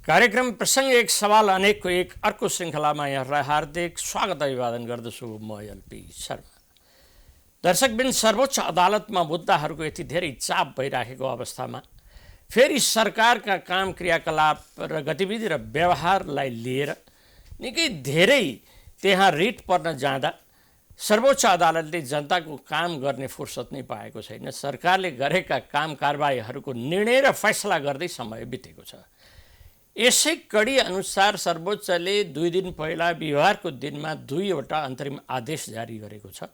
कार्यक्रम प्रसंग एक सवाल अनेकको एक अर्को श्रृङ्खलामा यहाँलाई हार्दिक स्वागत अभिवादन गर्दछु म एलपी शर्मा। दर्शकबिन, सर्वोच्च अदालतमा मुद्दाहरूको यति धेरै चाप भइराखेको अवस्थामा फेरि सरकारका काम क्रियाकलाप र गतिविधि र व्यवहारलाई लिएर निकै धेरै त्यहाँ रिट पर्न जाँदा सर्वोच्च अदालतले जनताको काम गर्ने फुर्सद नै पाएको छैन। सरकारले गरेका काम कारबाहीहरूको निर्णय र फैसला गर्दै समय बितेको छ। यसै कडी अनुसार सर्वोच्चले 2 दिन पहिला बिहिबारको दिनमा 2वटा अन्तरिम आदेश जारी गरेको छ,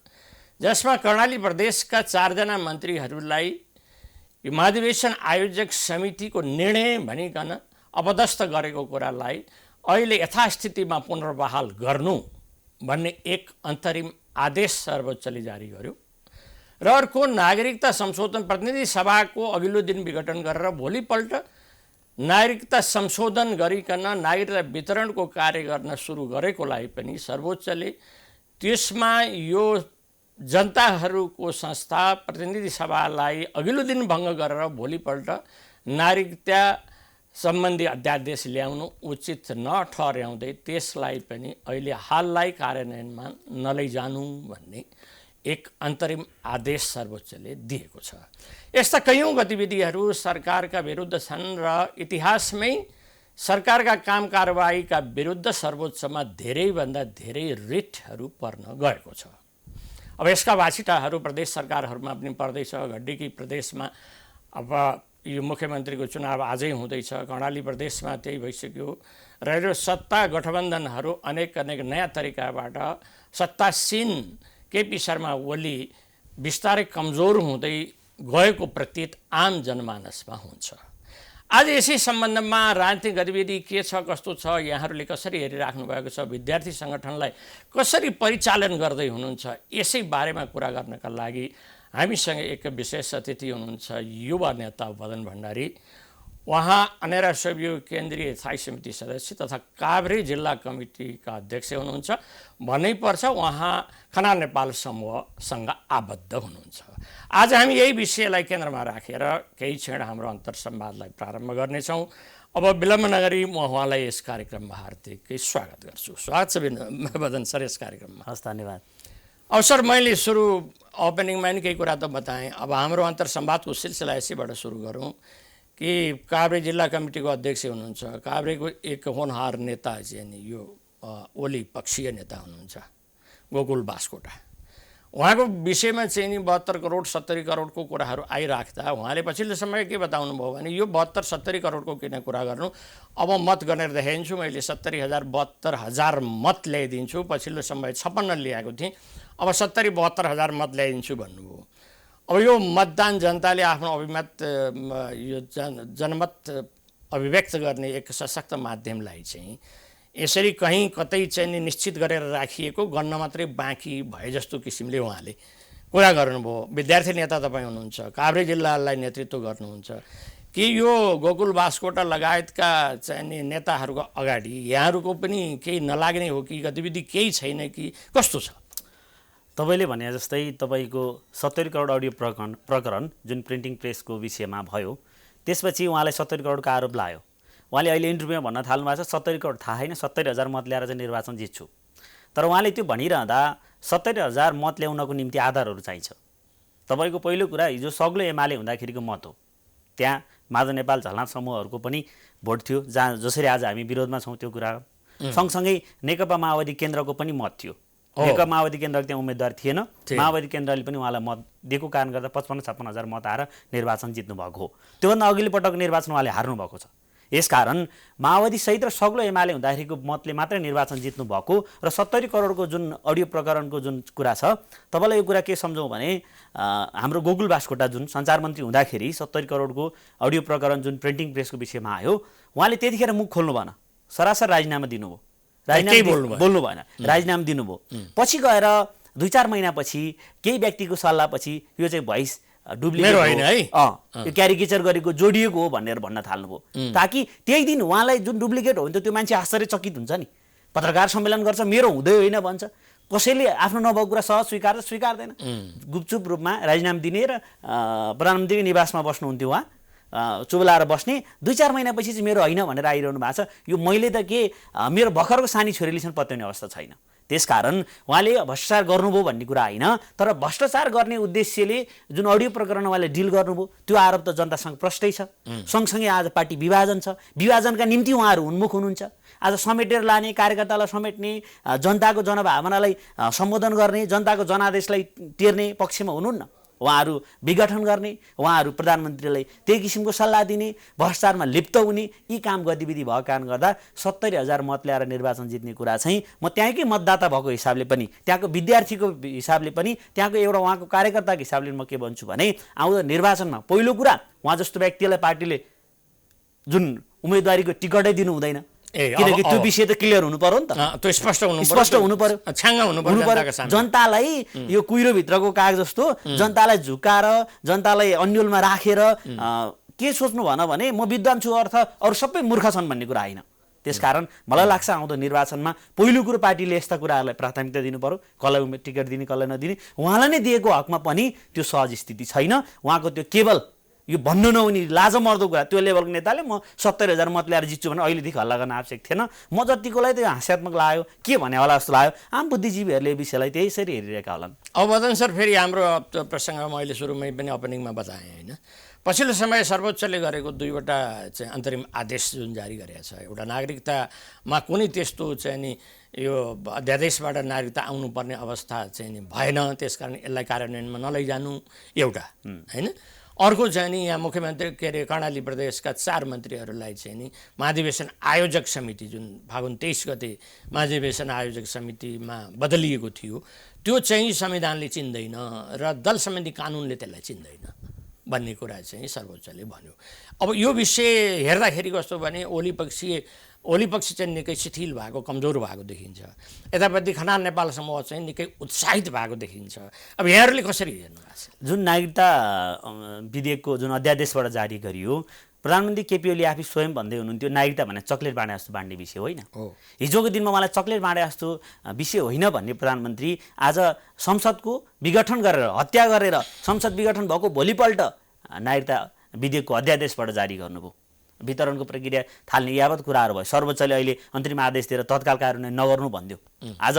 जसमा कर्णाली प्रदेशका 4 जना मन्त्रीहरूलाई महाधिवेशन आयोजक समितिको निर्णय भनिकन अपदस्थ गरेको कुरालाई अहिले यथास्थितिमा पुनर्बहाल गर्नु भन्ने एक अन्तरिम आदेश सर्वोच्चले जारी गर्यो र अर्को नागरिकता संशोधन प्रतिनिधि सभाको अघिल्लो दिन विघटन गरेर भोलिपल्ट नागरिकता संशोधन गरिकन नागरिकता वितरणको कार्य गर्न सुरु गरेकोलाई पनि सर्वोच्चले त्यसमा यो जनताहरूको संस्था प्रतिनिधि सभालाई अघिल्लो दिन भङ्ग गरेर भोलिपल्ट नागरिकता सम्बन्धी अध्यादेश ल्याउनु उचित नठहर्याउँदै त्यसलाई पनि अहिले हाललाई कार्यान्वयनमा नलैजानु भन्ने एक अन्तरिम आदेश सर्वोच्चले दिएको छ। यस्ता कैयौँ गतिविधिहरू सरकारका विरुद्ध छन् र इतिहासमै सरकारका काम कारबाहीका विरुद्ध सर्वोच्चमा धेरैभन्दा धेरै रिटहरू पर्न गएको छ। अब यसका वासिटाहरू प्रदेश सरकारहरूमा पनि पर्दैछ। घड्डीकी प्रदेशमा अब यो मुख्यमन्त्रीको चुनाव आजै हुँदैछ, कर्णाली प्रदेशमा त्यही भइसक्यो र यो सत्ता गठबन्धनहरू अनेक नयाँ तरिकाबाट सत्तासीन केपी शर्मा ओली बिस्तारै कमजोर हुँदै गएको प्रतीत आम जनमानसमा हुन्छ। आज यसै सम्बन्धमा राजनीतिक गतिविधि के छ, कस्तो छ, यहाँहरूले कसरी हेरिराख्नु भएको छ, विद्यार्थी सङ्गठनलाई कसरी परिचालन गर्दै हुनुहुन्छ, यसै बारेमा कुरा गर्नका लागि हामीसँग एक विशेष अतिथि हुनुहुन्छ युवा नेता मदन भण्डारी। उहाँ अनेरा सोभियो केन्द्रीय स्थायी समिति सदस्य तथा काभ्रे जिल्ला कमिटीका अध्यक्ष हुनुहुन्छ। भन्नैपर्छ उहाँ खनाल नेपाल समूहसँग आबद्ध हुनुहुन्छ। आज हामी यही विषयलाई केन्द्रमा राखेर केही क्षण हाम्रो अन्तर्संवादलाई प्रारम्भ गर्नेछौँ। अब विलम्ब नगरी म उहाँलाई यस कार्यक्रममा हार्दिक स्वागत गर्छु। स्वागत छ मदन सर यस कार्यक्रममा। हस्, धन्यवाद। अब सर, मैले सुरु ओपनिङमा नि केही कुरा त बताएँ। अब हाम्रो अन्तर्संवादको सिलसिला यसैबाट सुरु गरौँ कि काभ्रे जिल्ला कमिटीको अध्यक्ष हुनुहुन्छ, काभ्रेको एक होनहार नेता चाहिँ नि यो ओली पक्षीय नेता हुनुहुन्छ गोकुल बास्कोटा। उहाँको विषयमा चाहिँ नि 72 करोड 70 करोडको कुराहरू आइराख्दा उहाँले पछिल्लो समय के बताउनु भयो भने यो 72-70 करोडको किन कुरा गर्नु, अब मत गरेर देखाइदिन्छु, मैले 72,000 मत ल्याइदिन्छु, पछिल्लो समय 56 ल्याएको थिएँ, अब 70-72 हजार मत ल्याइदिन्छु भन्नुभयो। अब यो मतदान जनताले आफ्नो अभिमत यो जनमत अभिव्यक्त गर्ने एक सशक्त माध्यमलाई चाहिँ यसरी कहीँ कतै चाहिँ निश्चित गरेर राखिएको गन्न मात्रै बाँकी भए जस्तो किसिमले उहाँले कुरा गर्नुभयो। विद्यार्थी नेता तपाईँ हुनुहुन्छ, काभ्रे जिल्लालाई नेतृत्व गर्नुहुन्छ कि यो गोकुल बास्कोटा लगायतका चाहिँ नेताहरूको अगाडि यहाँहरूको पनि केही नलाग्ने हो कि गतिविधि केही छैन कि कस्तो छ? तपाईँले भने जस्तै तपाईँको 70 करोड अडियो प्रकरण जुन प्रिन्टिङ प्रेसको विषयमा भयो, त्यसपछि उहाँलाई 70 करोडको आरोप लाग्यो। उहाँले अहिले इन्टरभ्यूमा भन्न थाल्नु भएको छ 70 करोड थाहा छैन, 70,000 मत ल्याएर चाहिँ निर्वाचन जित्छु। तर उहाँले त्यो भनिरहँदा 70,000 मत ल्याउनको निम्ति आधारहरू चाहिन्छ। तपाईँको पहिलो कुरा हिजो सग्लो एमाले हुँदाखेरिको मत हो। त्यहाँ माझा नेपाल झलनाथ समूहहरूको पनि भोट थियो, जसरी आज हामी विरोधमा छौँ त्यो कुरा। सँगसँगै नेकपा माओवादी केन्द्रको पनि मत थियो। नेकपा माओवादी केन्द्रको त्यहाँ उम्मेदवार थिएन, माओवादी केन्द्रले पनि उहाँलाई मत दिएको कारण गर्दा 55-56 हजार मत आएर निर्वाचन जित्नु भएको हो। त्योभन्दा अघिल्लो पटक निर्वाचन उहाँले हार्नु भएको छ। यसकारण माओवादी सहित र सग्लो एमाले हुँदाखेरिको मतले मात्रै निर्वाचन जित्नु भएको र 70 करोडको जुन अडियो प्रकरणको जुन कुरा छ, तपाईँलाई यो कुरा के सम्झौँ भने हाम्रो गोकुल बास्कोटा जुन सञ्चार मन्त्री हुँदाखेरि 70 करोडको अडियो प्रकरण जुन प्रिन्टिङ प्रेसको विषयमा आयो, उहाँले त्यतिखेर मुख खोल्नु भएन, सरासर राजीनामा दिनुभयो, बोल्नु भएन, राजीनामा दिनुभयो। पछि गएर 2-4 महिनापछि केही व्यक्तिको सल्लाहपछि यो चाहिँ भोइस डुप्लिकेट होइन है, यो क्यारिकेचर गरेको जोडिएको हो भनेर भन्न थाल्नुभयो, ताकि त्यही दिन उहाँलाई जुन डुप्लिकेट हो नि त त्यो मान्छे आश्चर्यचकित हुन्छ नि। पत्रकार सम्मेलन गर्छ, मेरो हुँदै होइन भन्छ, कसैले आफ्नो नभएको कुरा सहज स्वीकार्दैन, गुपचुप रूपमा राजीनामा दिने र प्रधानमन्त्रीको निवासमा बस्नुहुन्थ्यो उहाँ चुबलाएर बस्ने 2-4 महिनापछि चाहिँ मेरो होइन भनेर आइरहनु भएको छ। यो मैले त के मेरो भर्खरको सानी छोरीले पत्याउने अवस्था छैन। त्यसकारण उहाँले भ्रष्टाचार गर्नुभयो भन्ने कुरा होइन, तर भ्रष्टाचार गर्ने उद्देश्यले जुन अडियो प्रकरण उहाँले डिल गर्नुभयो त्यो आरोप त जनतासँग प्रष्टै छ। सँगसँगै आज पार्टी विभाजन छ, विभाजनका निम्ति उहाँहरू उन्मुख हुनुहुन्छ। आज समेटेर लाने, कार्यकर्तालाई समेट्ने, जनताको जनभावनालाई सम्बोधन गर्ने, जनताको जनादेशलाई टेर्ने पक्षमा हुनुहुन्न। उहाँहरू विघटन गर्ने, उहाँहरू प्रधानमन्त्रीलाई त्यही किसिमको सल्लाह दिने, भ्रष्टाचारमा लिप्त हुने यी काम गतिविधि भएको कारणले गर्दा 70,000 मत ल्याएर निर्वाचन जित्ने कुरा चाहिँ म त्यहाँकै मतदाता भएको हिसाबले पनि, त्यहाँको विद्यार्थीको हिसाबले पनि, त्यहाँको एउटा उहाँको कार्यकर्ताको हिसाबले म के भन्छु भने आउँदो निर्वाचनमा पहिलो कुरा उहाँ जस्तो व्यक्तिलाई पार्टीले जुन उम्मेदवारीको टिकटै दिनु हुँदैन, किनकि त्यो विषय त क्लियर हुनु पर्यो नि त, त्यो स्पष्ट हुनु पर्यो, छाङ्गा हुनु पर्यो। जनतालाई यो कुहिरो भित्रको काग जस्तो जनतालाई झुकाएर, जनतालाई अन्यलमा राखेर के सोच्नु भने म विद्वान छु अर्थ अरू सबै मूर्ख छन् भन्ने कुरा होइन। त्यसकारण मलाई लाग्छ आउँदो निर्वाचनमा पहिलो कुरो पार्टीले यस्ता कुराहरूलाई प्राथमिकता दिनु पर्यो, कसलाई टिकट दिने कसलाई नदिने। उहाँलाई नै दिएको हकमा पनि त्यो सहज स्थिति छैन। उहाँको त्यो केवल यो भन्नु नहुने लाजमर्दो कुरा, त्यो लेभलको नेताले म 70,000 मत ल्याएर जित्छु भने अहिलेदेखि हल्ला गर्न आवश्यक थिएन। म जतिकोलाई त्यो हास्यात्मक लाग्यो, के भने होला जस्तो लाग्यो। आम बुद्धिजीवीहरूले विषयलाई त्यसरी हेरिरहेका होलान्। अब वदन सर, फेरि हाम्रो प्रसङ्ग मैले सुरुमै पनि ओपनिङमा बताएँ होइन, पछिल्लो समय सर्वोच्चले गरेको 2वटा चाहिँ अन्तरिम आदेश जुन जारी गरेको छ, एउटा नागरिकतामा कुनै त्यस्तो चाहिँ नि यो अध्यादेशबाट नागरिकता आउनुपर्ने अवस्था चाहिँ नि भएन, त्यसकारण यसलाई कार्यान्वयनमा नलैजानु एउटा होइन। अर्को चाहिँ नि यहाँ मुख्यमन्त्री के अरे कर्णाली प्रदेशका 4 मन्त्रीहरूलाई चाहिँ नि महाधिवेशन आयोजक समिति जुन फागुन 23 गते महाधिवेशन आयोजक समितिमा बदलिएको थियो, त्यो चाहिँ संविधानले चिन्दैन र दल सम्बन्धी कानुनले त्यसलाई चिन्दैन भन्ने कुरा चाहिँ सर्वोच्चले भन्यो। अब यो विषय हेर्दाखेरि कस्तो भने ओली पक्ष चाहिँ निकै शिथिल भएको, कमजोर भएको देखिन्छ, यतापट्टि खनाल नेपाल समूह चाहिँ निकै उत्साहित भएको देखिन्छ। अब यहाँहरूले कसरी हेर्नु भएको छ? जुन नागरिकता विधेयकको जुन अध्यादेशबाट जारी गरियो, प्रधानमन्त्री केपी ओली आफै स्वयं भन्दै हुनुहुन्थ्यो नागरिकता भने चक्लेट बाँडे जस्तो बाँड्ने विषय होइन। हिजोको दिनमा मलाई चक्लेट बाँडे जस्तो विषय होइन भन्ने प्रधानमन्त्री आज संसदको विघटन गरेर, हत्या गरेर संसद विघटन भएको भोलिपल्ट नागरिकता विधेयकको अध्यादेशबाट जारी गर्नुभयो। वितरणको प्रक्रिया थाल्ने यावत कुराहरू भयो। सर्वोच्चले अहिले अन्तरिम आदेश दिएर तत्काल कार्यान्वयन नगर्नु भन्यो। आज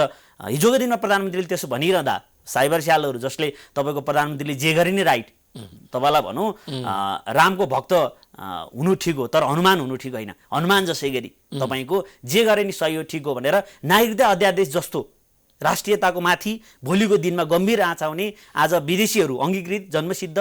हिजोको दिनमा प्रधानमन्त्रीले त्यसो भनिरहँदा साइबर स्यालहरू जसले तपाईँको प्रधानमन्त्रीले जे गरे नै राइट, तपाईँलाई भनौँ रामको भक्त हुनु ठिक हो तर हनुमान हुनु ठिक होइन, हनुमान जसै गरी तपाईँको जे गरे नि सही हो ठिक हो भनेर नागरिकता अध्यादेश जस्तो राष्ट्रियताको माथि भोलिको दिनमा गम्भीर आँच आउने आज विदेशीहरू अङ्गीकृत जन्मसिद्ध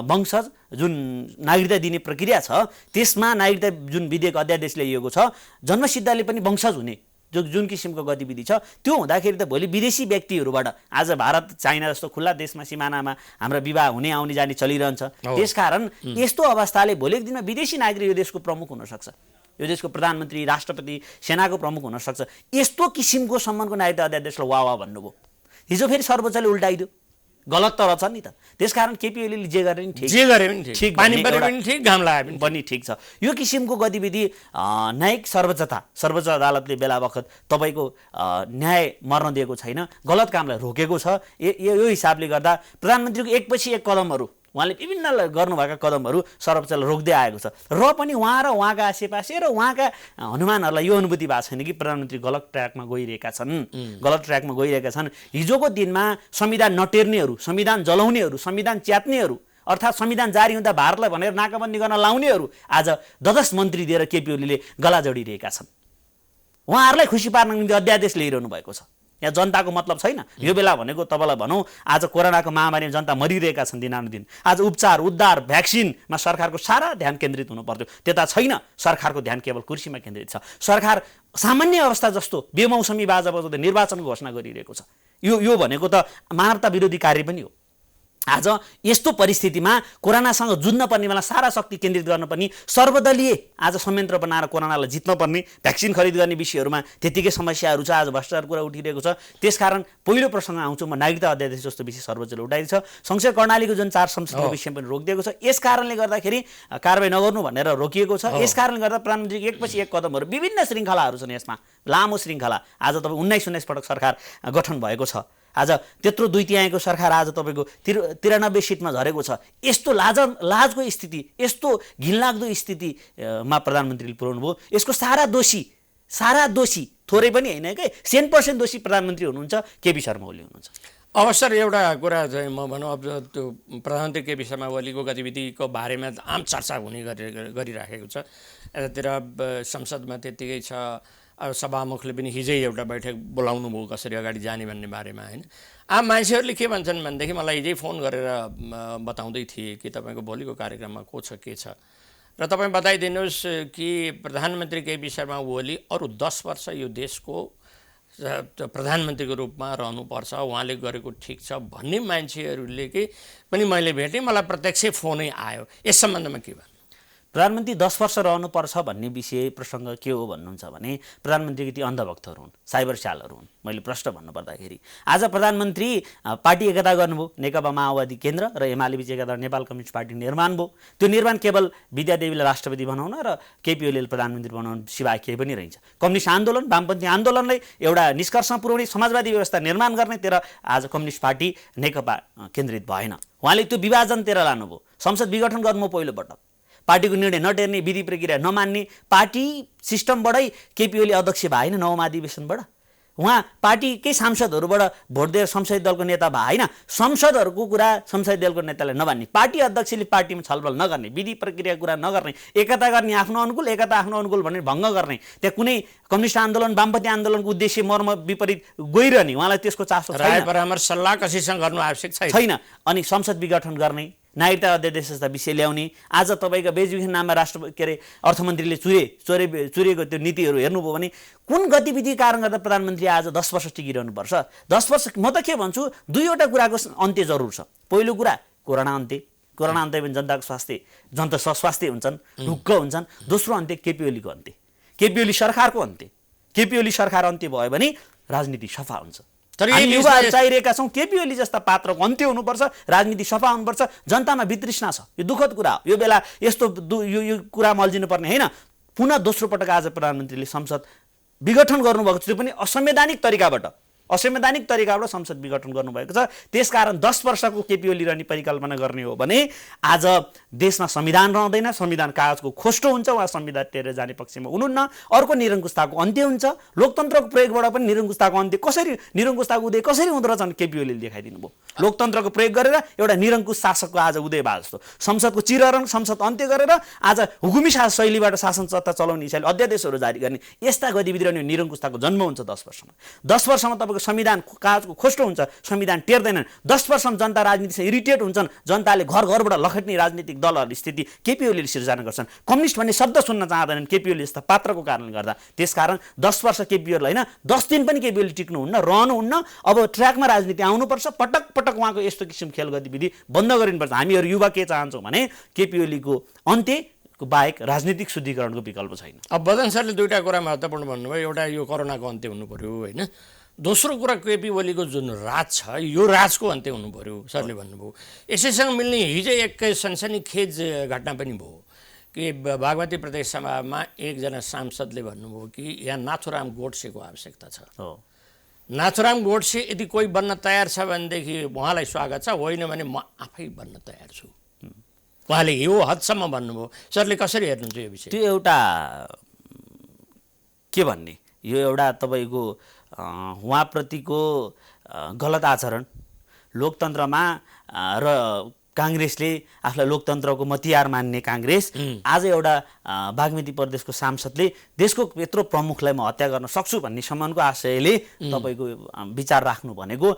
वंशज जुन नागरिकता दिने प्रक्रिया छ, त्यसमा नागरिकता जुन विधेयक अध्यादेश ल्याइएको छ, जन्मसिद्धले पनि वंशज हुने जुन किसिमको गतिविधि छ, त्यो हुँदाखेरि त भोलि विदेशी व्यक्तिहरूबाट आज भारत चाइना जस्तो खुल्ला देशमा सिमानामा हाम्रो विवाह हुने आउने जाने चलिरहन्छ। त्यसकारण यस्तो अवस्थाले भोलिको दिनमा विदेशी नागरिक यो देशको प्रमुख हुनसक्छ, यो देशको प्रधानमन्त्री, राष्ट्रपति, सेनाको प्रमुख हुनसक्छ। यस्तो किसिमको सम्मानको नागरिकता अध्यादेशलाई वाह भन्नुभयो। हिजो फेरि सर्वोच्चले उल्टाइदियो, गलत त रहेछ नि त। त्यसकारण केपी ओलीले जे गरे नि ठिक, पानी परे पनि ठिक, घाम लागे पनि ठिक छ। यो किसिमको गतिविधि न्यायिक सर्वोच्च अदालतले बेला बखत तपाईँको न्याय मर्न दिएको छैन, गलत कामलाई रोकेको छ। यो हिसाबले गर्दा प्रधानमन्त्रीको एकपछि एक कदमहरू उहाँले विभिन्न गर्नुभएका कदमहरू सर्वोच्चले रोक्दै आएको छ। र पनि उहाँ र उहाँका आसेपासे र उहाँका हनुमानहरूलाई यो अनुभूति भएको छैन कि प्रधानमन्त्री गलत ट्र्याकमा गइरहेका छन्। हिजोको दिनमा संविधान नटेर्नेहरू, संविधान जलाउनेहरू, संविधान च्यात्नेहरू, अर्थात् संविधान जारी हुँदा भारतलाई भनेर नाकाबन्दी गर्न लाउनेहरू आज 10 मन्त्री दिएर केपी ओलीले गला जोडिरहेका छन्। उहाँहरूलाई खुसी पार्नको निम्ति अध्यादेश ल्याइरहनु भएको छ। यहाँ जनताको मतलब छैन। यो बेला भनेको तपाईँलाई भनौँ आज कोरोनाको महामारीमा जनता मरिरहेका छन् दिनानुदिन। आज उपचार, उद्धार, भ्याक्सिनमा सरकारको सारा ध्यान केन्द्रित हुनु पर्थ्यो, त्यता छैन। सरकारको ध्यान केवल कुर्सीमा केन्द्रित छ। सरकार सामान्य अवस्था जस्तो बेमौसमी बाजा बजाउँदै निर्वाचनको घोषणा गरिरहेको छ। यो भनेको त मानवता विरोधी कार्य पनि हो। आज यस्तो परिस्थितिमा कोरोनासँग जुझ्न पर्ने बेला सारा शक्ति केन्द्रित गर्न पर्ने, सर्वदलीय आज संयन्त्र बनाएर कोरोनालाई जित्न पर्ने, भ्याक्सिन खरिद गर्ने विषयहरूमा त्यतिकै समस्याहरू छ। आज भ्रष्टाचार कुरा उठिरहेको छ। त्यसकारण पहिलो प्रसङ्ग आउँछु म, नागरिकता अध्यादेश जस्तो विषय सर्वोच्चले उठाएको छ। सँगसँगै कर्णालीको जुन 4 संसदको विषय पनि रोकिदिएको छ। यस कारणले गर्दाखेरि कारबाही नगर्नु भनेर रोकिएको छ। यस कारणले गर्दा प्रधानमन्त्रीको एकपछि एक कदमहरू, विभिन्न श्रृङ्खलाहरू छन् यसमा, लामो श्रृङ्खला। आज तपाईँ 19 पटक सरकार गठन भएको छ। आज त्यत्रो 2/3 सरकार आज तपाईँको 93 सिटमा झरेको छ। यस्तो लाजको स्थिति, यस्तो घिनलाग्दो स्थितिमा प्रधानमन्त्रीले पुर्याउनु भयो। यसको सारा दोषी थोरै पनि होइन के 100% दोषी प्रधानमन्त्री हुनुहुन्छ, केपी शर्मा ओली हुनुहुन्छ। अब सर एउटा कुरा चाहिँ म भनौँ, अब त्यो प्रधानमन्त्री केपी शर्मा ओलीको गतिविधिको बारेमा आम चर्चा हुने गरिराखेको छ। यतातिर संसदमा त्यत्तिकै छ, अब सभामुखले पनि हिजै एउटा बैठक बोलाउनु भयो कसरी अगाडि जाने भन्ने बारेमा होइन। आम मान्छेहरूले के भन्छन् भनेदेखि मलाई हिजै फोन गरेर बताउँदै थिए कि तपाईँको भोलिको कार्यक्रममा को छ के छ, र तपाईँ बताइदिनुहोस् कि प्रधानमन्त्री केपी शर्मा ओली अरू 10 वर्ष यो देशको प्रधानमन्त्रीको रूपमा रहनुपर्छ, उहाँले गरेको ठिक छ भन्ने मान्छेहरूले के पनि मैले भेटेँ। मलाई प्रत्यक्ष फोनै आयो। यस सम्बन्धमा के भन्नु? प्रधानमन्त्री 10 वर्ष रहनुपर्छ भन्ने विषय प्रसङ्ग के हो भन्नुहुन्छ भने प्रधानमन्त्रीको ती अन्धभक्तहरू हुन्, साइबर स्यालहरू हुन्। मैले प्रश्न भन्नुपर्दाखेरि आज प्रधानमन्त्री पार्टी एकता गर्नुभयो, नेकपा माओवादी केन्द्र र एमाले बीच एकता नेपाल कम्युनिस्ट पार्टी निर्माण भयो। त्यो निर्माण केवल विद्यादेवीलाई राष्ट्रपति बनाउन र केपी ओलीले प्रधानमन्त्री बनाउन सिवाय केही पनि रहन्छ। कम्युनिस्ट आन्दोलन, वामपन्थी आन्दोलनलाई एउटा निष्कर्षमा पुर्याउने, समाजवादी व्यवस्था निर्माण गर्ने तिर आज कम्युनिस्ट पार्टी नेकपा केन्द्रित भएन। उहाँले त्यो विभाजनतिर लानुभयो। संसद विघटन गर्नुभयो पहिलोपटक। पार्टीको निर्णय नटेर्ने, विधि प्रक्रिया नमान्ने, पार्टी सिस्टमबाटै केपी ओली अध्यक्ष भए होइन, 9औं महाधिवेशनबाट उहाँ पार्टीकै सांसदहरूबाट भोट दिएर संसदीय दलको नेता भए होइन। संसदहरूको कुरा संसदीय दलको नेताले नमान्ने, पार्टी अध्यक्षले पार्टीमा छलफल नगर्ने, विधि प्रक्रिया कुरा नगर्ने, एकता गर्ने आफ्नो अनुकूल, एकता आफ्नो अनुकूल भनेर भङ्ग गर्ने, त्यहाँ कुनै कम्युनिस्ट आन्दोलन वामपन्थी आन्दोलनको उद्देश्य मर्म विपरीत गइरहने, उहाँलाई त्यसको चासो छैन। परामर्श सल्लाह कसैसँग गर्नु आवश्यक छैन। अनि संसद विघटन गर्ने, नागरिकता अध्यादेश जस्ता विषय ल्याउने, आज तपाईँको बेचबिखन नाममा अर्थमन्त्रीले चुरेको त्यो नीतिहरू हेर्नुभयो भने कुन गतिविधि कारण गर्दा प्रधानमन्त्री आज 10 वर्ष टिकिरहनुपर्छ? 10 वर्ष म त के भन्छु, दुईवटा कुराको अन्त्य जरुर छ। पहिलो कुरा कोरोना अन्त्य पनि जनताको स्वास्थ्य, जनता स्वास्थ्य हुन्छन्, ढुक्क हुन्छन्। दोस्रो अन्त्य केपी ओलीको अन्त्य, केपी ओली सरकारको अन्त्य। केपी ओली सरकार अन्त्य भयो भने राजनीति सफा हुन्छ। हामी युवाहरू चाहिरहेका छौँ, केपी ओली जस्ता पात्रको अन्त्य हुनुपर्छ, राजनीति सफा हुनुपर्छ। जनतामा वितृष्णा छ, यो दुःखद कुरा हो। यो बेला यस्तो यो कुरा मल्झिनु पर्ने होइन। पुनः दोस्रो पटक आज प्रधानमन्त्रीले संसद विघटन गर्नुभएको छ, त्यो पनि असंवैधानिक तरिकाबाट संसद विघटन गर्नुभएको छ। त्यसकारण 10 वर्षको केपी ओली रहने परिकल्पना गर्ने हो भने आज देशमा संविधान रहँदैन, संविधान कागजको खोस्टो हुन्छ, उहाँ संविधान टेरेर जाने पक्षमा हुनुहुन्न। अर्को निरङ्कुशताको अन्त्य हुन्छ। लोकतन्त्रको प्रयोगबाट पनि निरङ्कुशताको अन्त्य निरङ्कुशताको उदय कसरी हुँदो रहेछ भने केपी ओलीले देखाइदिनु भयो। लोकतन्त्रको प्रयोग गरेर एउटा निरङ्कुश शासकको आज उदय भयो जस्तो, संसदको चिरहरण, संसद अन्त्य गरेर आज हुकुमी शैलीबाट शासन सत्ता चलाउने हिसाबले अध्यादेशहरू जारी गर्ने, यस्ता गतिविधि रहने निरङ्कुशताको जन्म हुन्छ 10 वर्षमा। 10 वर्षमा तपाईँको संविधान कागजको खोस्टो हुन्छ, संविधान टेर्दैनन्। 10 वर्षमा जनता राजनीतिसँग इरिटेट हुन्छन्, जनताले घरबाट लखेट्ने राजनीतिक दलहरू स्थिति केपी ओलीले सिर्जना गर्छन्। कम्युनिस्ट भन्ने शब्द सुन्न चाहँदैनन् केपी ओली जस्ता पात्रको कारणले गर्दा। त्यसकारण 10 वर्ष केपी ओली होइन, 10 दिन पनि केपी ओली टिक्नुहुन्न, रहनुहुन्न। अब ट्र्याकमा राजनीति आउनुपर्छ। पटक पटक उहाँको यस्तो किसिम खेल गतिविधि बन्द गरिनुपर्छ। हामीहरू युवा के चाहन्छौँ भने केपी ओलीको अन्त्यको बाहेक राजनीतिक शुद्धिकरणको विकल्प छैन। अब बदन सरले दुईवटा कुरा महत्त्वपूर्ण भन्नुभयो। एउटा यो कोरोनाको अन्त्य हुनु पर्यो होइन, दोस्रो कुरा केपी ओलीको जुन राज छ यो राजको अन्त्य हुनु पर्यो सरले भन्नुभयो। यसैसँग मिल्ने हिजो एक सनसनीखेज घटना पनि भयो कि बागमती प्रदेश सभामा एकजना सांसदले भन्नुभयो कि यहाँ नाथुराम गोडसेको आवश्यकता छ। नाथुराम गोडसे यदि कोही बन्न तयार छ भनेदेखि उहाँलाई स्वागत छ, होइन भने म आफै बन्न तयार छु, उहाँले यो हदसम्म भन्नुभयो। सरले कसरी हेर्नुहुन्छ यो विषय? त्यो एउटा के भन्ने, यो एउटा तपाईँको उहाँप्रतिको गलत आचरण। लोकतन्त्रमा र काङ्ग्रेसले आफूलाई लोकतन्त्रको मतियार मान्ने काङ्ग्रेस आज एउटा बागमती प्रदेशको सांसदले देशको यत्रो प्रमुखलाई म हत्या गर्न सक्छु भन्ने सम्मानको आशयले तपाईँको विचार राख्नु भनेको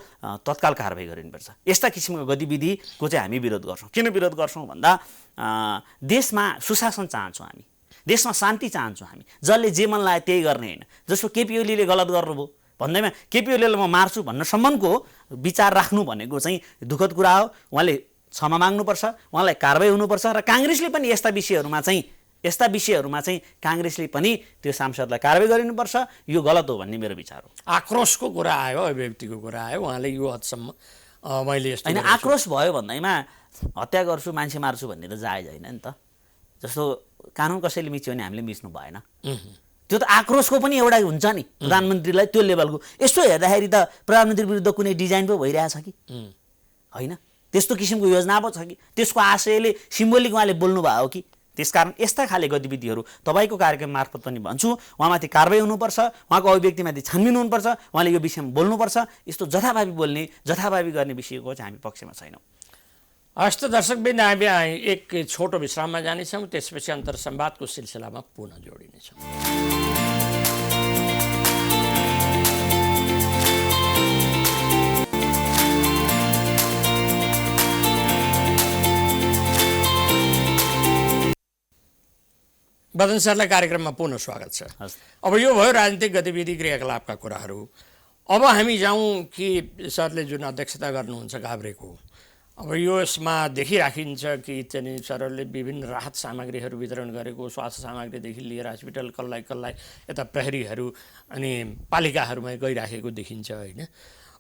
तत्काल कारबाही गरिनुपर्छ। यस्ता किसिमको गतिविधिको चाहिँ हामी विरोध गर्छौँ। किन विरोध गर्छौँ भन्दा देशमा सुशासन चाहन्छौँ हामी, देशमा शान्ति चाहन्छौँ हामी। जसले जे मन लाग्यो त्यही गर्ने होइन। जस्तो केपी ओलीले गलत गर्नुभयो भन्दैमा केपी ओलीलाई म मार्छु भन्न सम्मको विचार राख्नु भनेको चाहिँ दुःखद कुरा हो। उहाँले क्षमा माग्नुपर्छ, उहाँलाई कारबाही हुनुपर्छ। र काङ्ग्रेसले पनि यस्ता विषयहरूमा चाहिँ काङ्ग्रेसले पनि त्यो सांसदलाई कारबाही गरिनुपर्छ। यो गलत हो भन्ने मेरो विचार हो। आक्रोशको कुरा आयो, अभिव्यक्तिको कुरा आयो, उहाँले यो हदसम्म मैले यस्तो होइन, आक्रोश भयो भन्दैमा हत्या गर्छु मान्छे मार्छु भन्ने त जायज होइन नि त। जस्तो कानुन कसैले मिच्यो भने हामीले मिच्नु भएन। त्यो त आक्रोशको पनि एउटा हुन्छ नि प्रधानमन्त्रीलाई त्यो लेभलको। यसो हेर्दाखेरि त प्रधानमन्त्री विरुद्ध कुनै डिजाइन पो भइरहेछ कि होइन, त्यस्तो किसिमको योजना पो छ कि, त्यसको आशयले सिम्बोलिक उहाँले बोल्नुभयो हो कि। त्यसकारण यस्ता खाले गतिविधिहरू तपाईँको कार्यक्रम मार्फत पनि भन्छु, उहाँमाथि कारबाही हुनुपर्छ, उहाँको अभिव्यक्तिमाथि छानबिन हुनुपर्छ, उहाँले यो विषयमा बोल्नुपर्छ। यस्तो जथाभावी बोल्ने जथाभावी गर्ने विषयको चाहिँ हामी पक्षमा छैनौँ। हस्त दर्शकबिन हामी एक छोटो विश्राममा जानेछौँ, त्यसपछि अन्तर संवादको सिलसिलामा पुनः जोडिनेछौँ। बदन सरलाई कार्यक्रममा पुनः स्वागत छ। अब यो भयो राजनीतिक गतिविधि क्रियाकलापका कुराहरू। अब हामी जाउँ कि सरले जुन अध्यक्षता गर्नुहुन्छ काभ्रेको, अब यसमा देखिराखिन्छ कि चाहिँ सरहरूले विभिन्न राहत सामग्रीहरू वितरण गरेको, स्वास्थ्य सामग्रीदेखि लिएर हस्पिटल कसलाई यता प्रहरीहरू अनि पालिकाहरूमा गइराखेको देखिन्छ होइन।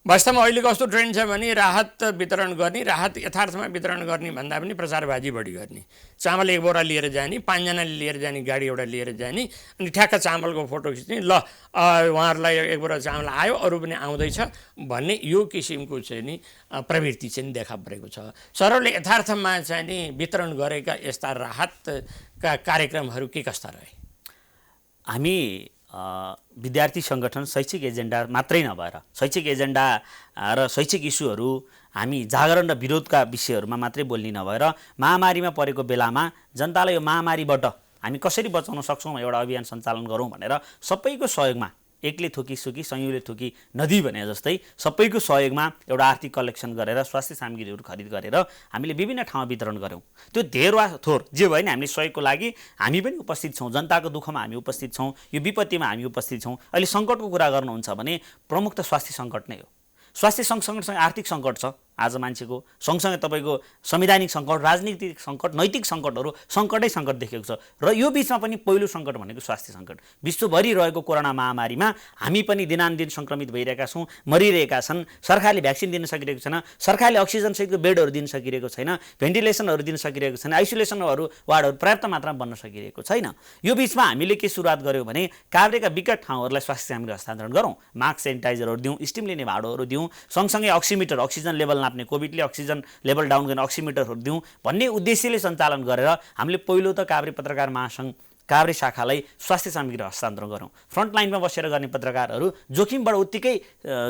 वास्तवमा अहिले कस्तो ट्रेन्ड छ भने राहत वितरण गर्ने, राहत यथार्थमा वितरण गर्ने भन्दा पनि प्रचारबाजी बढी गर्ने। चामल एक बोरा लिएर जाने, 5 जनाले लिएर जाने गाडी एउटा लिएर जाने, अनि ठ्याक्क चामलको फोटो खिच्ने, ल उहाँहरूलाई एक बोरा चामल आयो अरू पनि आउँदैछ भन्ने यो किसिमको चाहिँ नि प्रवृत्ति चाहिँ देखा परेको छ। सरहरूले यथार्थमा चाहिँ नि वितरण गरेका यस्ता राहतका कार्यक्रमहरू के कस्ता रहे? हामी विद्यार्थी सङ्गठन शैक्षिक एजेन्डा मात्रै नभएर शैक्षिक एजेन्डा र शैक्षिक इस्युहरू हामी जागरण र विरोधका विषयहरूमा मात्रै बोल्ने नभएर महामारीमा परेको बेलामा जनतालाई यो महामारीबाट हामी कसरी बचाउन सक्छौँ एउटा अभियान सञ्चालन गरौँ भनेर सबैको सहयोगमा, एकले थुकी सुकी संयोगले थुकी नदी भने जस्तै सबैको सहयोगमा एउटा आर्थिक कलेक्सन गरेर स्वास्थ्य सामग्रीहरू खरिद गरेर हामीले विभिन्न ठाउँमा वितरण गऱ्यौँ। त्यो धेर वा थोर जे भयो नि हामीले सहयोगको लागि हामी पनि उपस्थित छौँ, जनताको दुःखमा हामी उपस्थित छौँ, यो विपत्तिमा हामी उपस्थित छौँ। अहिले सङ्कटको कुरा गर्नुहुन्छ भने प्रमुख त स्वास्थ्य सङ्कट नै हो। स्वास्थ्य सँगसँगै आर्थिक सङ्कट छ आज मान्छेको, सँगसँगै तपाईँको संवैधानिक सङ्कट, राजनीतिक सङ्कट, नैतिक सङ्कटहरू सङ्कटै सङ्कट देखेको छ। र यो बिचमा पनि पहिलो सङ्कट भनेको स्वास्थ्य सङ्कट। विश्वभरि रहेको कोरोना महामारीमा हामी पनि दिनानुदिन सङ्क्रमित भइरहेका छौँ, मरिरहेका छन्। सरकारले भ्याक्सिन दिन सकिरहेको छैन, सरकारले अक्सिजनसहितको बेडहरू दिन सकिरहेको छैन, भेन्टिलेसनहरू दिन सकिरहेको छैन, आइसोलेसनहरू वार्डहरू पर्याप्त मात्रामा बन्न सकिरहेको छैन। यो बिचमा हामीले के सुरुवात गऱ्यौँ भने काभ्रेका विकट ठाउँहरूलाई स्वास्थ्य सामग्री हस्तान्तरण गरौँ, मास्क सेनिटाइजरहरू दिउँ, स्टिम लिने भाँडोहरू दिउँ, सँगसँगै अक्सिमिटर, अक्सिजन लेभल नाप्ने, कोभिडले अक्सिजन लेभल डाउन गर्ने अक्सिमिटरहरू दिउँ भन्ने उद्देश्यले सञ्चालन गरेर हामीले पहिलो त काभ्रे पत्रकार महासङ्घ काभ्रे शाखालाई स्वास्थ्य सामग्री हस्तान्तरण गरौँ। फ्रन्टलाइनमा बसेर गर्ने पत्रकारहरू जोखिमबाट उत्तिकै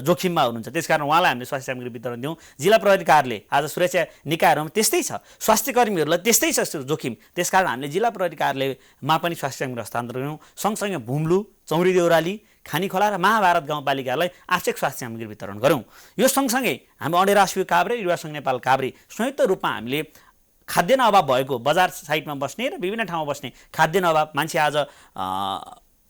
जोखिममा हुनुहुन्छ, त्यसकारण उहाँलाई हामीले स्वास्थ्य सामग्री वितरण दिउँ। जिल्ला प्रहरी कार्यालय आज सुरक्षा निकायहरूमा त्यस्तै छ, स्वास्थ्य कर्मीहरूलाई त्यस्तै छ जोखिम, त्यसकारण हामीले जिल्ला प्रहरी कार्यालयमा पनि स्वास्थ्य सामग्री हस्तान्तरण गरौँ। सँगसँगै भुम्लु, चौरी देउराली, खानीखोला र महाभारत गाउँपालिकालाई आवश्यक स्वास्थ्य सामग्री वितरण गरौँ। यो सँगसँगै हामी अडेरासु काभ्रे, युवा सङ्घ नेपाल काभ्रे संयुक्त रूपमा हामीले खाद्यान्न अभाव भएको बजार साइडमा बस्ने र विभिन्न ठाउँमा बस्ने खाद्यान्न अभाव, मान्छे आज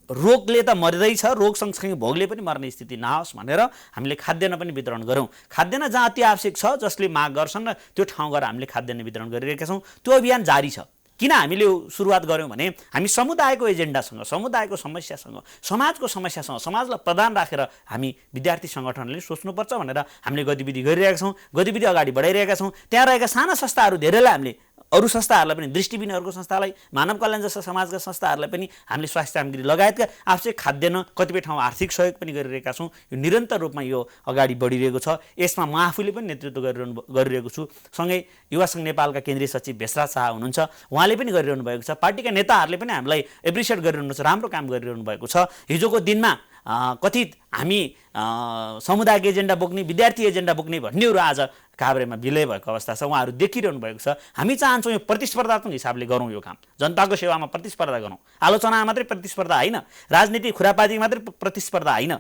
रोगले त मर्दैछ, रोग सँगसँगै भोगले पनि मर्ने स्थिति नहोस् भनेर हामीले खाद्यान्न पनि वितरण गरौँ। खाद्यान्न जहाँ अति आवश्यक छ, जसले माग गर्छन् र त्यो ठाउँ गएर हामीले खाद्यान्न वितरण गरिरहेका छौँ। त्यो अभियान जारी छ। किन हामीले सुरुवात गऱ्यौँ भने हामी समुदायको एजेन्डासँग, समुदायको समस्यासँग, समाजको समस्यासँग, समाजलाई प्रधान राखेर हामी विद्यार्थी सङ्गठनले सोच्नुपर्छ भनेर हामीले गतिविधि गरिरहेका छौँ, गतिविधि अगाडि बढाइरहेका छौँ। त्यहाँ रहेका साना संस्थाहरू धेरैलाई हामीले, अरू संस्थाहरूलाई पनि, दृष्टिबिनहरूको संस्थालाई, मानव कल्याण जस्ता समाजका संस्थाहरूलाई पनि हामीले स्वास्थ्य सामग्री लगायतका आवश्यक खाद्यान्न, कतिपय ठाउँमा आर्थिक सहयोग पनि गरिरहेका छौँ। यो निरन्तर रूपमा यो अगाडि बढिरहेको छ। यसमा म आफूले पनि नेतृत्व गरिरहेको छु। सँगै युवा सङ्घ नेपालका केन्द्रीय सचिव भेषराज शाह हुनुहुन्छ, उहाँले पनि गरिरहनु भएको छ। पार्टीका नेताहरूले पनि हामीलाई एप्रिसिएट गरिरहनु छ, राम्रो काम गरिरहनु भएको छ। हिजोको दिनमा कथित हामी समुदायिक एजेन्डा बोक्ने, विद्यार्थी एजेन्डा बोक्ने भन्नेहरू आज काभ्रेमा विलय भएको अवस्था छ, उहाँहरू देखिरहनु भएको छ। हामी चाहन्छौँ यो प्रतिस्पर्धात्मक हिसाबले गरौँ, यो काम जनताको सेवामा प्रतिस्पर्धा गरौँ। आलोचना मात्रै प्रतिस्पर्धा होइन, राजनीतिक खुरापाती मात्रै प्रतिस्पर्धा होइन,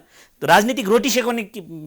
राजनीतिक रोटी सेकाउने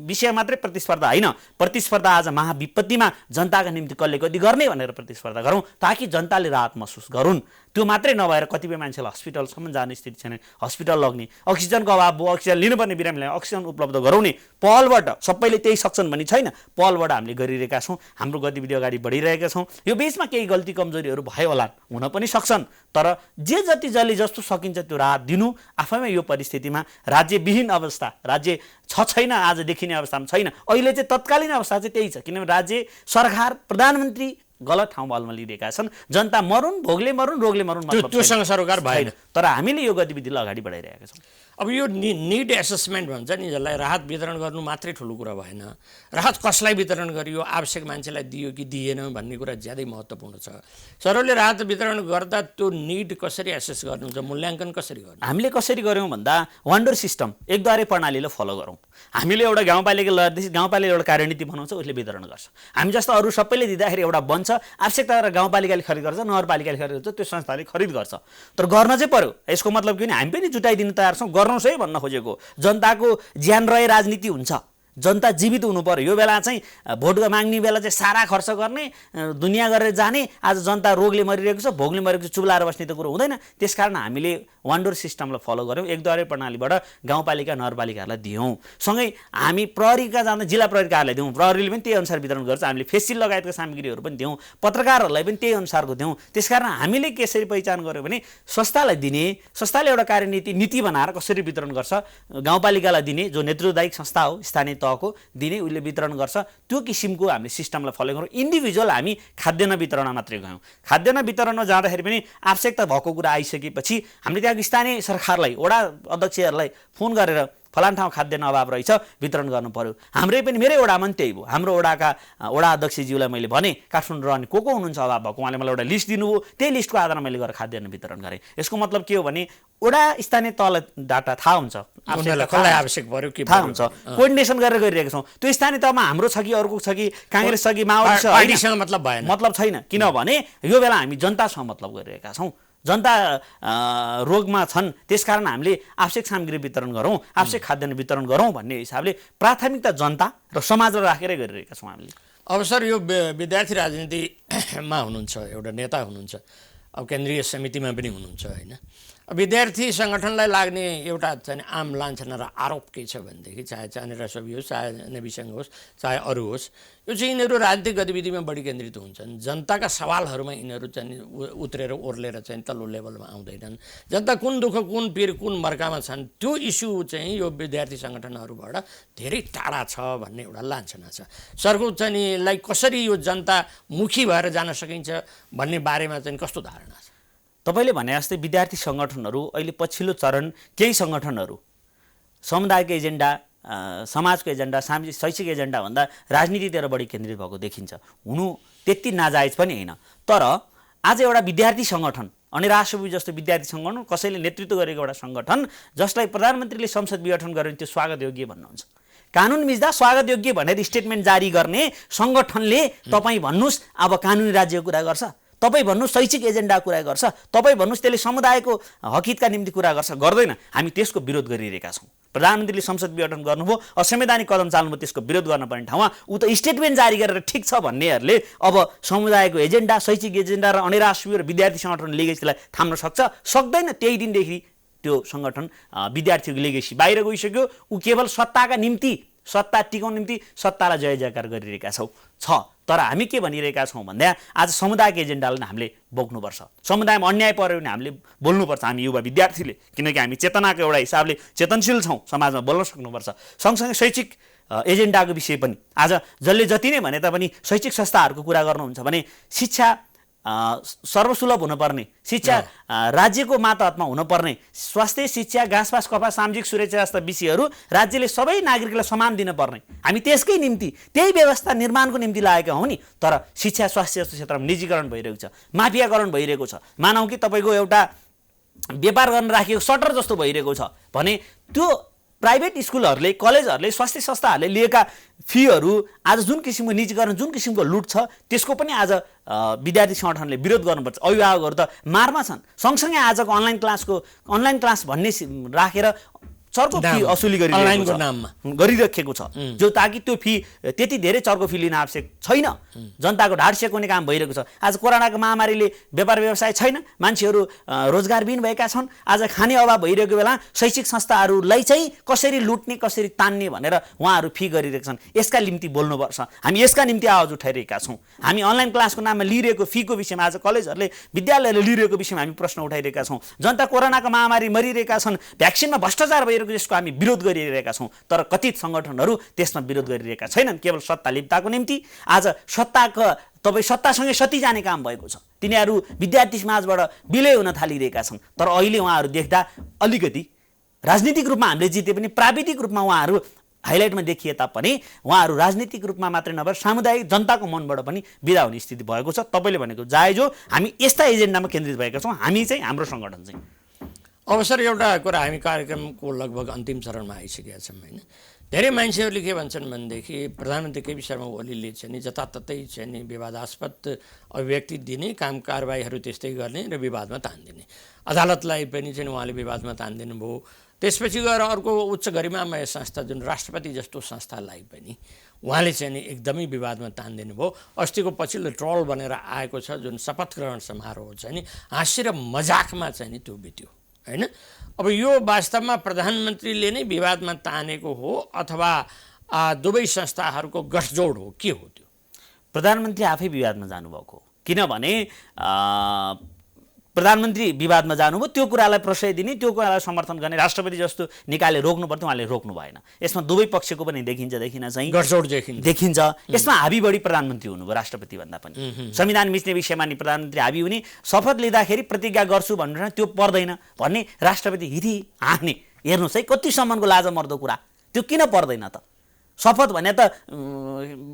विषय मात्रै प्रतिस्पर्धा होइन। प्रतिस्पर्धा आज महाविपत्तिमा जनताका निम्ति कसले कति गर्ने भनेर प्रतिस्पर्धा गरौँ, ताकि जनताले राहत महसुस गरून्। त्यो मात्रै नभएर कतिपय मान्छेलाई हस्पिटलसम्म जाने स्थिति छैन, हस्पिटल लग्ने, अक्सिजनको अभाव भयो, अक्सिजन लिनुपर्ने बिरामीलाई अक्सिजन उपलब्ध गराउने पहलबाट, सबैले त्यही सक्छन् भन्ने छैन, पहलबाट हामीले गरिरहेका छौँ। हाम्रो गतिविधि अगाडि बढिरहेका छौँ। यो बिचमा केही गल्ती कमजोरीहरू भयो होला, हुन पनि सक्छन्, तर जे जति जसले जस्तो सकिन्छ त्यो राहत दिनु। आफैमा यो परिस्थितिमा राज्यविहीन अवस्था, राज्य छैन, आज देखिने अवस्थामा छैन। अहिले चाहिँ तत्कालीन अवस्था चाहिँ त्यही छ, किनभने राज्य सरकार, प्रधानमन्त्री गलत ठाउँमा अल्मलिरहेका छन्। जनता मरुन्, भोगले मरुन्, रोगले मरुन्, मतलब त्योसँग सरोकार भएन। तर हामीले यो गतिविधिलाई अगाडि बढाइरहेका छौँ। अब यो निड एसेसमेन्ट भन्छ नि, जसलाई राहत वितरण गर्नु मात्रै ठुलो कुरा भएन, राहत कसलाई वितरण गरियो, आवश्यक मान्छेलाई दियो कि दिएन भन्ने कुरा ज्यादै महत्त्वपूर्ण छ। सरहरूले राहत वितरण गर्दा त्यो निड कसरी एसेस गर्नुहुन्छ, मूल्याङ्कन कसरी गर्नु? हामीले कसरी गऱ्यौँ भन्दा वन्डर सिस्टम, एकद्वारे प्रणालीलाई फलो गरौँ। हामीले एउटा गाउँपालिका लड्दैछ, गाउँपालिका एउटा कार्यनीति बनाउँछ, उसले वितरण गर्छ। हामी जस्तो अरू सबैले दिँदाखेरि एउटा बन्छ, आवश्यकता गरेर गाउँपालिकाले खरिद गर्छ, नगरपालिकाले खरिद गर्छ, त्यो संस्थाले खरिद गर्छ। तर गर्न चाहिँ पर्यो। यसको मतलब के भने हामी पनि जुटाइदिन तयार छौँ, गर्नुहोस् है भन्न खोजेको। जनताको ज्यान रहे राजनीति हुन्छ, जनता जीवित हुनु पर्यो। यो बेला चाहिँ भोट माग्ने बेला चाहिँ सारा खर्च गर्ने, दुनियाँ गरेर जाने, आज जनता रोगले मरिरहेको छ, भोगले मरिरहेको छ, चुप्लाएर बस्ने त कुरो हुँदैन। त्यसकारण हामीले वन्डर सिस्टमलाई फलो गऱ्यौँ, एकद्वारे प्रणालीबाट गाउँपालिका नगरपालिकाहरूलाई दियौँ। सँगै हामी प्रहरीका जाँदा जिल्ला प्रहरी कार्यालय दियौँ, प्रहरीले पनि त्यही अनुसार वितरण गर्छ। हामीले फेसिल लगायतका सामग्रीहरू पनि दियौँ, पत्रकारहरूलाई पनि त्यही अनुसारको दियौँ। त्यसकारण हामीले कसरी पहिचान गऱ्यौँ भने संस्थालाई दिने, संस्थाले एउटा कार्यनीति नीति बनाएर कसरी वितरण गर्छ, गाउँपालिकालाई दिने जो नेतृत्वदायी संस्था हो, स्थानीय तहको दिने, उसले वितरण गर्छ। त्यो किसिमको हामीले सिस्टमलाई फलो गरौँ। इन्डिभिजुअल हामी खाद्यान्न वितरणमा मात्रै गयौँ। खाद्यान्न वितरणमा जाँदाखेरि पनि आवश्यकता भएको कुरा आइसकेपछि हामीले त्यहाँ स्थानीय सरकारलाई, वडा अध्यक्षहरूलाई फोन गरेर फलान ठाउँ खाद्यान्न अभाव रहेछ, वितरण गर्नु पर्यो। हाम्रै पनि, मेरै वडामा पनि त्यही भयो। हाम्रो वडाका वडा अध्यक्षज्यूलाई मैले भने काठमाडौँ रहने को हुनुहुन्छ अभाव भएको, उहाँले मलाई एउटा लिस्ट दिनुभयो, त्यही लिस्टको आधारमा मैले गएर खाद्यान्न वितरण गरेँ। यसको मतलब के हो भने वडा स्थानीय तहलाई डाटा थाहा हुन्छ, आवश्यक पर्यो के थाहा हुन्छ, कोअर्डिनेसन गरेर गरिरहेका छौँ। त्यो स्थानीय तहमा हाम्रो छ कि अर्को छ कि काङ्ग्रेस छ कि माओवादी छ, मतलब भएन, मतलब छैन। किनभने यो बेला हामी जनतासँग मतलब गरिरहेका छौँ। जनता रोगमा छन्, त्यसकारण हामीले आवश्यक सामग्री वितरण गरौँ, आवश्यक खाद्यान्न वितरण गरौँ भन्ने हिसाबले प्राथमिकता जनता र समाजलाई राखेरै गरिरहेका छौँ हामीले। अब सर, यो विद्यार्थी राजनीतिमा हुनुहुन्छ, एउटा नेता हुनुहुन्छ, अब केन्द्रीय समितिमा पनि हुनुहुन्छ होइन। विद्यार्थी सङ्गठनलाई लाग्ने एउटा चाहिँ आम लान्छना र आरोप के छ भनेदेखि, चाहे चानेर सबै होस्, चाहे नेविसँग होस्, चाहे अरू होस्, यो चाहिँ यिनीहरू राजनीतिक गतिविधिमा बढी केन्द्रित हुन्छन्। जनताका सवालहरूमा यिनीहरू चाहिँ उत्रेर ओर्लेर चाहिँ तल्लो लेभलमा आउँदैनन्। जनता कुन दुःख, कुन पीर, कुन मर्कामा छन्, त्यो इस्यु चाहिँ यो विद्यार्थी सङ्गठनहरूबाट धेरै टाढा छ भन्ने एउटा लान्छना छ। सरको चाहिँ कसरी यो जनतामुखी भएर जान सकिन्छ भन्ने बारेमा चाहिँ कस्तो धारणा छ? तपाईँले भने जस्तै विद्यार्थी सङ्गठनहरू अहिले पछिल्लो चरण केही सङ्गठनहरू समुदायको एजेन्डा, समाजको एजेन्डा, शैक्षिक एजेन्डा भन्दा राजनीतितिर बढी केन्द्रित भएको देखिन्छ। हुनु त्यति नाजायज पनि होइन। तर आज एउटा विद्यार्थी सङ्गठन, अनिरासुबी जस्तो विद्यार्थी सङ्गठन, कसैले नेतृत्व गरेको एउटा सङ्गठन जसलाई प्रधानमन्त्रीले संसद विघटन गरेर त्यो स्वागत योग्य भन्नुहुन्छ। कानुन मिच्दा स्वागत योग्य भनेर स्टेटमेन्ट जारी गर्ने सङ्गठनले तपाईँ भन्नुहोस् अब कानुनी राज्यको कुरा गर्छ, तपाईँ भन्नुहोस् शैक्षिक एजेन्डा कुरा गर्छ, तपाईँ भन्नुहोस् त्यसले समुदायको हकितका निम्ति कुरा गर्छ, गर्दैन। हामी त्यसको विरोध गरिरहेका छौँ। प्रधानमन्त्रीले संसद विघटन गर्नुभयो, असंवैधानिक कदम चाल्नुभयो, त्यसको विरोध गर्न पर्ने ठाउँमा ऊ त स्टेटमेन्ट जारी गरेर ठिक छ भन्नेहरूले अब समुदायको एजेन्डा, शैक्षिक एजेन्डा र अनिरासुबी र विद्यार्थी सङ्गठन लिगेसीलाई थाम्न सक्छ? सक्दैन। त्यही दिनदेखि त्यो सङ्गठन विद्यार्थीको लिगेसी बाहिर गइसक्यो। ऊ केवल सत्ताका निम्ति, सत्ता टिकाउन निम्ति सत्तालाई जय जयकार गरिरहेका छ। तर हामी के भनिरहेका छौँ भन्दा आज समुदायको एजेन्डालाई हामीले बोक्नुपर्छ। समुदायमा अन्याय पर्यो भने हामीले बोल्नुपर्छ, हामी युवा विद्यार्थीले, किनकि हामी चेतनाको एउटा हिसाबले चेतनशील छौँ, समाजमा बोल्न सक्नुपर्छ। सँगसँगै शैक्षिक एजेन्डाको विषय पनि आज जसले जति नै भने तापनि शैक्षिक संस्थाहरूको कुरा गर्नुहुन्छ भने शिक्षा सर्वसुलभ हुनुपर्ने, शिक्षा राज्यको मातहतमा हुनुपर्ने, स्वास्थ्य, शिक्षा, घाँसपास, कपास, सामाजिक सुरक्षा जस्ता विषयहरू राज्यले सबै नागरिकलाई समान दिनुपर्ने, हामी त्यसकै निम्ति त्यही व्यवस्था निर्माणको निम्ति लागेका हौँ नि। तर शिक्षा, स्वास्थ्य जस्तो क्षेत्रमा निजीकरण भइरहेको छ, माफियाकरण भइरहेको छ। मानौँ कि तपाईँको एउटा व्यापार गर्न राखिएको सटर जस्तो भइरहेको छ भने त्यो प्राइभेट स्कुलहरूले, कलेजहरूले, स्वास्थ्य संस्थाहरूले लिएका फीहरू आज जुन किसिमको निजीकरण, जुन किसिमको लुट छ, त्यसको पनि आज विद्यार्थी सङ्गठनले विरोध गर्नुपर्छ। अभिभावकहरू त मारमा छन्। सँगसँगै आजको अनलाइन क्लास भन्ने राखेर चर्को फी असुली गरिरहेको छ, जो ताकि त्यो फी त्यति धेरै चर्को फी लिन आवश्यक छैन। जनताको ढाड सेकाउने काम भइरहेको छ। आज कोरोनाको महामारीले व्यापार व्यवसाय छैन, मान्छेहरू रोजगारविहीन भएका छन्। आज खाने अभाव भइरहेको बेला शैक्षिक संस्थाहरूलाई चाहिँ कसरी लुट्ने, कसरी तान्ने भनेर उहाँहरू फी गरिरहेका छन्। यसका निम्ति बोल्नुपर्छ। हामी यसका निम्ति आवाज उठाइरहेका छौँ। हामी अनलाइन क्लासको नाममा लिइरहेको फीको विषयमा, आज कलेजहरूले, विद्यालयहरूले लिइरहेको विषयमा हामी प्रश्न उठाइरहेका छौँ। जनता कोरोनाको महामारी मरिरहेका छन्, भ्याक्सिनमा भ्रष्टाचार भइरहेको गरिरहेको यसको हामी विरोध गरिरहेका छौँ, तर कथित सङ्गठनहरू त्यसमा विरोध गरिरहेका छैनन्। केवल सत्ता लिप्ताको निम्ति आज सत्तासँगै सती जाने काम भएको छ। तिनीहरू विद्यार्थी समाजबाट विलय हुन थालिरहेका छन्। तर अहिले उहाँहरू देख्दा अलिकति राजनीतिक रूपमा हामीले जिते पनि प्राविधिक रूपमा उहाँहरू हाइलाइटमा देखिए तापनि उहाँहरू राजनीतिक रूपमा मात्रै नभएर सामुदायिक जनताको मनबाट पनि बिदा हुने स्थिति भएको छ। तपाईँले भनेको जायज हो, हामी यस्ता एजेन्डामा केन्द्रित भएका छौँ। हामी चाहिँ हाम्रो सङ्गठन चाहिँ अब सर एउटा कुरा, हामी कार्यक्रमको लगभग अन्तिम चरणमा आइसकेका छौँ होइन। धेरै मान्छेहरूले के भन्छन् भनेदेखि प्रधानमन्त्री केपी शर्मा ओलीले चाहिँ नि जताततै चाहिँ नि विवादास्पद अभिव्यक्ति दिने, काम कारबाहीहरू त्यस्तै गर्ने र विवादमा तान्दिने, अदालतलाई पनि चाहिँ उहाँले विवादमा तानिदिनु भयो। त्यसपछि गएर अर्को उच्च गरिमामय संस्था जुन राष्ट्रपति जस्तो संस्थालाई पनि उहाँले चाहिँ नि एकदमै विवादमा तानिदिनु भयो। अस्तिको पछिल्लो ट्रोल बनेर आएको छ जुन शपथ ग्रहण समारोह चाहिँ नि हाँस्य र मजाकमा चाहिँ नि त्यो बित्यो होइन। अब यो वास्तवमा प्रधानमन्त्रीले नै विवादमा तानेको हो अथवा दुवै संस्थाहरूको गठजोड हो, के हो त्यो? प्रधानमन्त्री आफै विवादमा जानुभएको हो, किनभने प्रधानमन्त्री विवादमा जानुभयो। त्यो कुरालाई प्रश्रय दिने, त्यो कुरालाई समर्थन गर्ने राष्ट्रपति जस्तो निकायले रोक्नु पर्थ्यो, उहाँले रोक्नु भएन। यसमा दुवै पक्षको पनि देखिन चाहिँ गठजोड देखिन्छ। यसमा हाबी बढी प्रधानमन्त्री हुनुभयो राष्ट्रपतिभन्दा पनि। संविधान मिच्ने विषयमा नि प्रधानमन्त्री हाबी हुने, शपथ लिँदाखेरि प्रतिज्ञा गर्छु भनेर त्यो पर्दैन भन्ने राष्ट्रपति हिरी हाँक्ने। हेर्नुहोस् है कति सम्मको लाजमर्दो कुरा, त्यो किन पर्दैन त? शपथ भने त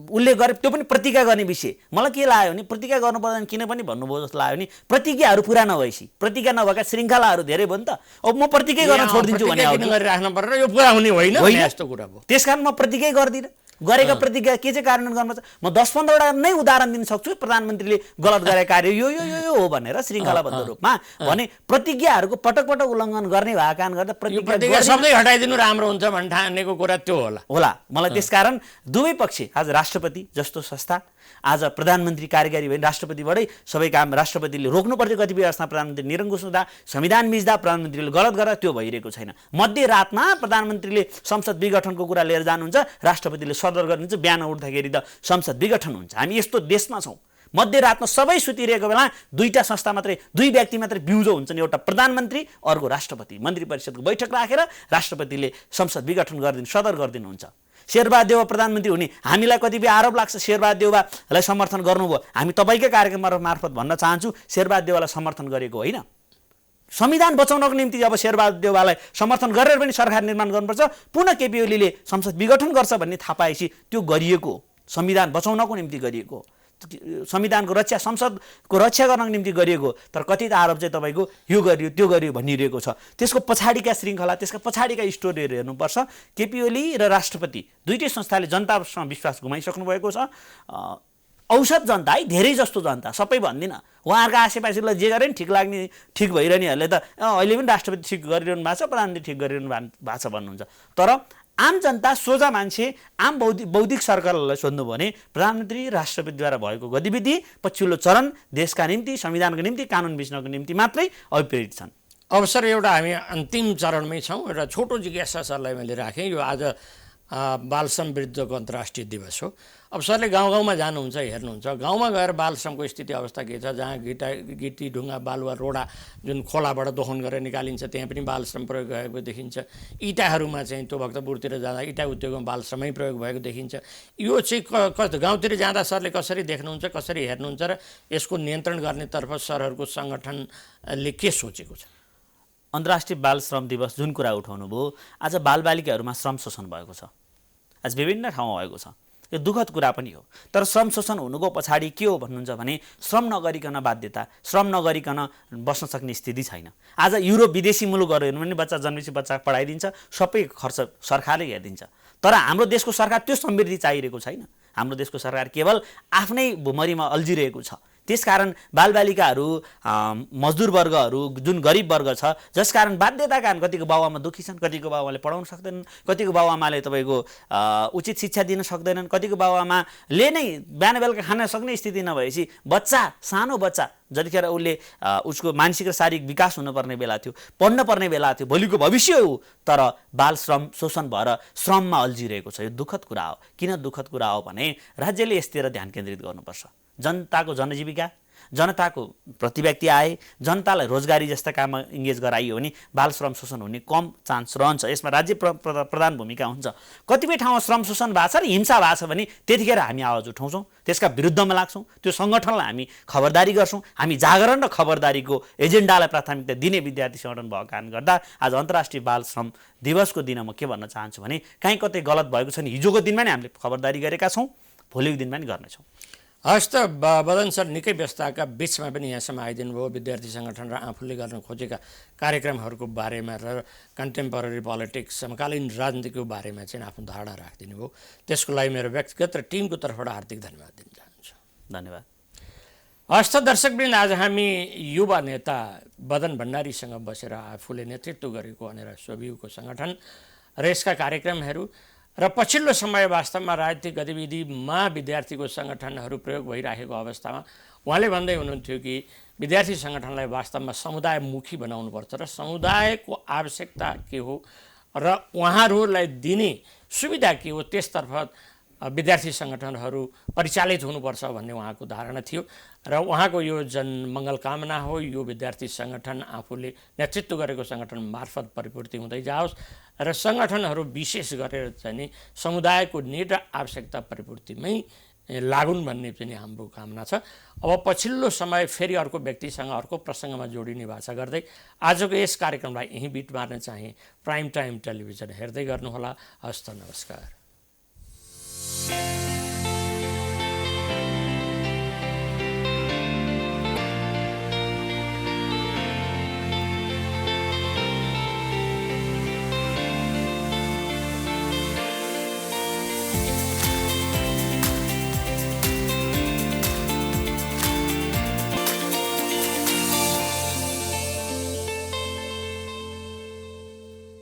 उसले गरे, त्यो पनि प्रतिज्ञा गर्ने विषय। मलाई के लाग्यो भने प्रतिज्ञा गर्नु पर्दैन किन पनि भन्नुभयो जस्तो लाग्यो नि। प्रतिज्ञाहरू पुरा नभएपछि, प्रतिज्ञा नभएका श्रृङ्खलाहरू धेरै भयो नि त। अब म प्रतिज्ञा गर्न छोडिदिन्छु भने गरिराख्नु पर्छ, यो पुरा हुने होइन यस्तो कुरा भयो। त्यसकारण म प्रतिज्ञा गर्दिनँ। गरेका प्रतिज्ञा के चाहिँ कार्यान्वयन गर्नुपर्छ, म 10-15वटा नै उदाहरण दिन सक्छु प्रधानमन्त्रीले गलत गरेका कार्य यो यो यो यो हो भनेर श्रृङ्खलाबद्ध रूपमा भने प्रतिज्ञाहरूको पटक पटक उल्लङ्घन गर्ने भएको कारण गर्दा प्रतिज्ञा शब्दै हटाइदिनु राम्रो हुन्छ भन्ने ठानेको कुरा त्यो होला। मलाई त्यसकारण दुवै पक्ष, आज राष्ट्रपति जस्तो संस्था, आज प्रधानमन्त्री कार्यकारी भयो, राष्ट्रपतिबाटै सबै काम राष्ट्रपतिले रोक्नुपर्छ। कतिपय अवस्थामा प्रधानमन्त्री निरङ्कुश हुँदा, संविधान मिच्दा प्रधानमन्त्रीले गलत गरेर त्यो भइरहेको छैन। मध्यरातमा प्रधानमन्त्रीले संसद विघटनको कुरा लिएर जानुहुन्छ, राष्ट्रपतिले सदर गरिदिन्छ, बिहान उठ्दाखेरि त संसद विघटन हुन्छ। हामी यस्तो देशमा छौँ, मध्यरातमा सबै सुतिरहेको बेला दुईटा संस्था मात्रै, दुई व्यक्ति मात्रै बिउजो हुन्छन्, एउटा प्रधानमन्त्री अर्को राष्ट्रपति। मन्त्री परिषदको बैठक राखेर राष्ट्रपतिले संसद विघटन सदर गरिदिनुहुन्छ। शेरबहादुर देउवा प्रधानमन्त्री हुने हामीलाई कतिपय आरोप लाग्छ, शेरबहादुर देउवालाई समर्थन गर्नुभयो। हामी तपाईँकै कार्यक्रम मार्फत भन्न चाहन्छु, शेरबहादुर देउवालाई समर्थन गरेको होइन। संविधान बचाउनको निम्ति अब शेरबहादुर देउवालाई समर्थन गरेर पनि सरकार निर्माण गर्नुपर्छ, पुनः केपी ओलीले संसद विघटन गर्छ भन्ने थाहा पाएपछि त्यो गरिएको संविधान बचाउनको निम्ति गरिएको, संविधानको रक्षा, संसदको रक्षा गर्नको निम्ति गरिएको। तर कथित आरोप चाहिँ तपाईँको यो गरियो त्यो गरियो भनिरहेको छ। त्यसको पछाडिका श्रृङ्खला, त्यसका पछाडिका स्टोरीहरू हेर्नुपर्छ। केपी ओली र राष्ट्रपति दुईटै संस्थाले जनतासँग विश्वास गुमाइसक्नु भएको छ। औसत जनता है, धेरै जस्तो जनता, सबै भन्दिनँ, उहाँहरूको आसेपासेलाई जे गरे नि ठिक लाग्ने, ठिक भइरहनेहरूले त अहिले पनि राष्ट्रपति ठिक गरिरहनु भएको छ, प्रधानमन्त्री ठिक गरिरहनु भएको छ भन्नुहुन्छ। तर आम जनता, सोझा मान्छे, आम बौद्धिक सर्कलहरूलाई सोध्नु भने प्रधानमन्त्री राष्ट्रपतिद्वारा भएको गतिविधि पछिल्लो चरण देशका निम्ति, संविधानको निम्ति, कानुन बिच्नको निम्ति मात्रै अभिप्रेरित छन्। अब सर एउटा हामी अन्तिम चरणमै छौँ। एउटा छोटो जिज्ञासा सरलाई मैले राखेँ। यो आज बालश्रम विरुद्धको अन्तर्राष्ट्रिय दिवस हो। अब सरले गाउँ गाउँमा जानुहुन्छ, हेर्नुहुन्छ, गाउँमा गएर बालश्रमको स्थिति अवस्था के छ? जहाँ गिटी ढुङ्गा बालुवा रोडा जुन खोलाबाट दोहन गरेर निकालिन्छ त्यहाँ पनि बालश्रम प्रयोग भएको देखिन्छ। इँटाहरूमा चाहिँ त्यो भक्तपुरतिर जाँदा इँटा उद्योगमा बालश्रमै प्रयोग भएको देखिन्छ। यो चाहिँ गाउँतिर जाँदा सरले कसरी देख्नुहुन्छ, कसरी हेर्नुहुन्छ र यसको नियन्त्रण गर्नेतर्फ सरहरूको सङ्गठनले के सोचेको छ? अन्तर्राष्ट्रिय बाल श्रम दिवस जुन कुरा उठाउनु भयो, आज बालबालिकाहरूमा श्रम शोषण भएको छ, आज विभिन्न ठाउँमा भएको छ। यो दुःखद कुरा पनि हो। तर श्रम शोषण हुनुको पछाडि के हो भन्नुहुन्छ भने श्रम नगरिकन बाध्यता, श्रम नगरिकन बस्न सक्ने स्थिति छैन। आज युरोप विदेशी मुलुकहरू हेर्नु भने बच्चा जन्मेपछि बच्चा पढाइदिन्छ, सबै खर्च सरकारले हेरिदिन्छ। तर हाम्रो देशको सरकार त्यो समृद्धि चाहिरहेको छैन। हाम्रो देशको सरकार केवल आफ्नै भुमरीमा अल्झिरहेको छ। त्यसकारण बालबालिकाहरू, मजदुर वर्गहरू, जुन गरिब वर्ग छ, जसकारण बाध्यता कारण कतिको बाबुआमा दुःखी छन्, कतिको बाबुआमाले पढाउन सक्दैनन्, कतिको बाबुआमाले तपाईँको उचित शिक्षा दिन सक्दैनन्, कतिको बाबुआमाले नै बिहान बेलुका खान सक्ने स्थिति नभएपछि बच्चा, सानो बच्चा जतिखेर उसको मानसिक र शारीरिक विकास हुनुपर्ने बेला थियो, पढ्न पर्ने बेला थियो, भोलिको भविष्य हो, तर बाल श्रम शोषण भएर श्रममा अल्झिरहेको छ। यो दुःखद कुरा हो। किन दुःखद कुरा हो भने राज्यले यसतिर ध्यान केन्द्रित गर्नुपर्छ। जनताको जनजीविका, जनताको प्रति व्यक्ति आए, जनतालाई रोजगारी जस्ता काममा इङ्गेज गराइयो भने बाल श्रम शोषण हुने कम चान्स रहन्छ। यसमा राज्य प्रधान भूमिका हुन्छ। कतिपय ठाउँमा श्रम शोषण भएको छ र हिंसा भएको छ भने त्यतिखेर हामी आवाज उठाउँछौँ, त्यसका विरुद्धमा लाग्छौँ, त्यो सङ्गठनलाई हामी खबरदारी गर्छौँ। हामी जागरण र खबरदारीको एजेन्डालाई प्राथमिकता दिने विद्यार्थी सङ्गठन भएको कारणले गर्दा आज अन्तर्राष्ट्रिय बाल श्रम दिवसको दिन म के भन्न चाहन्छु भने कहीँ कतै गलत भएको छ भने हिजोको दिनमा नै हामीले खबरदारी गरेका छौँ, भोलिको दिनमा नि गर्नेछौँ। हस् त बदन सर, निकै व्यस्तताका बिचमा पनि यहाँसम्म आइदिनु भयो। विद्यार्थी सङ्गठन र आफूले गर्न खोजेका कार्यक्रमहरूको बारेमा र कन्टेम्पोरेरी पोलिटिक्स, समकालीन राजनीतिको बारेमा चाहिँ आफ्नो धारणा राखिदिनु भयो। त्यसको लागि मेरो व्यक्तिगत र टिमको तर्फबाट हार्दिक धन्यवाद दिन चाहन्छु। धन्यवाद। हस् त दर्शकवृन्द, आज हामी युवा नेता बदन भण्डारीसँग बसेर आफूले नेतृत्व गरेको भनेर स्वभियुको सङ्गठन र यसका कार्यक्रमहरू र पछिल्लो समय वास्तवमा राजनीतिक गतिविधिमा विद्यार्थीको सङ्गठनहरू प्रयोग भइराखेको अवस्थामा उहाँले भन्दै हुनुहुन्थ्यो कि विद्यार्थी सङ्गठनलाई वास्तवमा समुदायमुखी बनाउनुपर्छ र समुदायको आवश्यकता के हो र उहाँहरूलाई दिने सुविधा के हो त्यसतर्फ विद्यार्थी सङ्गठनहरू परिचालित हुनुपर्छ भन्ने उहाँको धारणा थियो र उहाँको यो जनमङ्गल कामना हो। यो विद्यार्थी सङ्गठन आफूले नेतृत्व गरेको सङ्गठन मार्फत परिपूर्ति हुँदै जाओस् र सङ्गठनहरू विशेष गरेर चाहिँ नि समुदायको निड र आवश्यकता परिपूर्तिमै लागुन् भन्ने पनि हाम्रो कामना छ। अब पछिल्लो समय फेरि अर्को व्यक्तिसँग अर्को प्रसङ्गमा जोडिने भाषा गर्दै आजको यस कार्यक्रमलाई यहीँ बिट मार्न चाहे प्राइम टाइम टेलिभिजन हेर्दै गर्नुहोला। हस्त नमस्कार।